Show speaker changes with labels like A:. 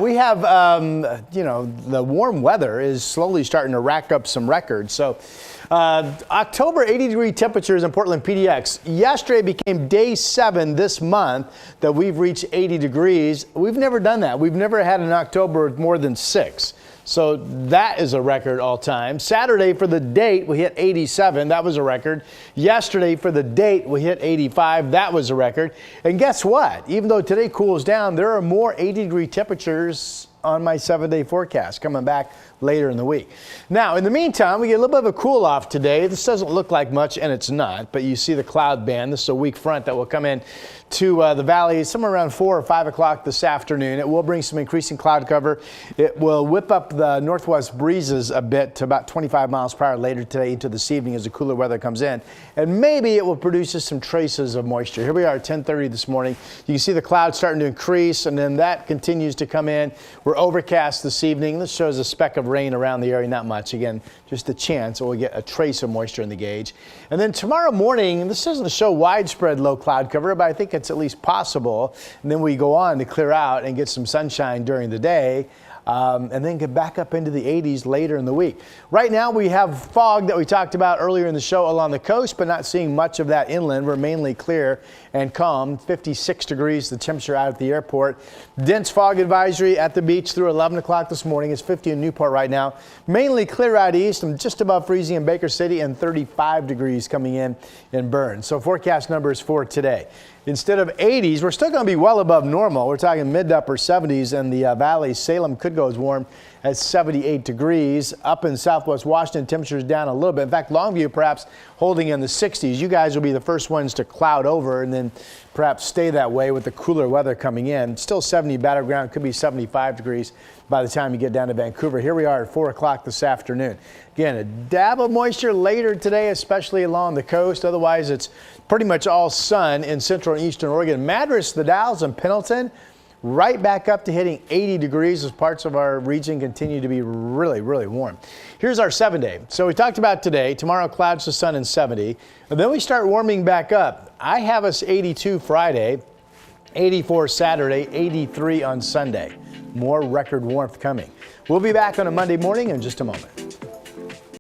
A: We have, the warm weather is slowly starting to rack up some records. So October 80-degree temperatures in Portland PDX. Yesterday became day 7 this month that we've reached 80 degrees. We've never done that. We've never had an October with more than 6. So that is a record all time. Saturday for the date, we hit 87. That was a record. Yesterday for the date, we hit 85. That was a record. And guess what? Even though today cools down, there are more 80-degree temperatures on my 7-day forecast coming back later in the week. Now, in the meantime, we get a little bit of a cool off today. This doesn't look like much, and it's not, but you see the cloud band. This is a weak front that will come in to the valley somewhere around 4 or 5 o'clock this afternoon. It will bring some increasing cloud cover. It will whip up the northwest breezes a bit to about 25 miles per hour later today into this evening as the cooler weather comes in. And maybe it will produce just some traces of moisture. Here we are at 10:30 this morning. You can see the clouds starting to increase, and then that continues to come in. We're overcast this evening. This shows a speck of rain around the area, not much. Again, just a chance we'll get a trace of moisture in the gauge. And then tomorrow morning, this doesn't show widespread low cloud cover, but I think it's at least possible. And then we go on to clear out and get some sunshine during the day. And then get back up into the 80s later in the week. Right now we have fog that we talked about earlier in the show along the coast, but not seeing much of that inland. We're mainly clear and calm. 56 degrees the temperature out at the airport. Dense fog advisory at the beach through 11 o'clock this morning. It's 50 in Newport right now. Mainly clear out east and just above freezing in Baker City, and 35 degrees coming in Burns. So forecast numbers for today. Instead of 80s, we're still going to be well above normal. We're talking mid to upper 70s in the valley. Salem could go as warm as 78 degrees. Up in southwest Washington, temperatures down a little bit. In fact, Longview perhaps holding in the 60s. You guys will be the first ones to cloud over and then perhaps stay that way with the cooler weather coming in. Still 70 battleground, could be 75 degrees by the time you get down to Vancouver. Here we are at 4 o'clock this afternoon. Again, a dab of moisture later today, especially along the coast. Otherwise, it's pretty much all sun in central and eastern Oregon. Madras, the Dalles, and Pendleton right back up to hitting 80 degrees as parts of our region continue to be really, really warm. Here's our 7-day. So we talked about today. Tomorrow, clouds to sun and 70. And then we start warming back up. I have us 82 Friday, 84 Saturday, 83 on Sunday. More record warmth coming. We'll be back on a Monday morning in just a moment.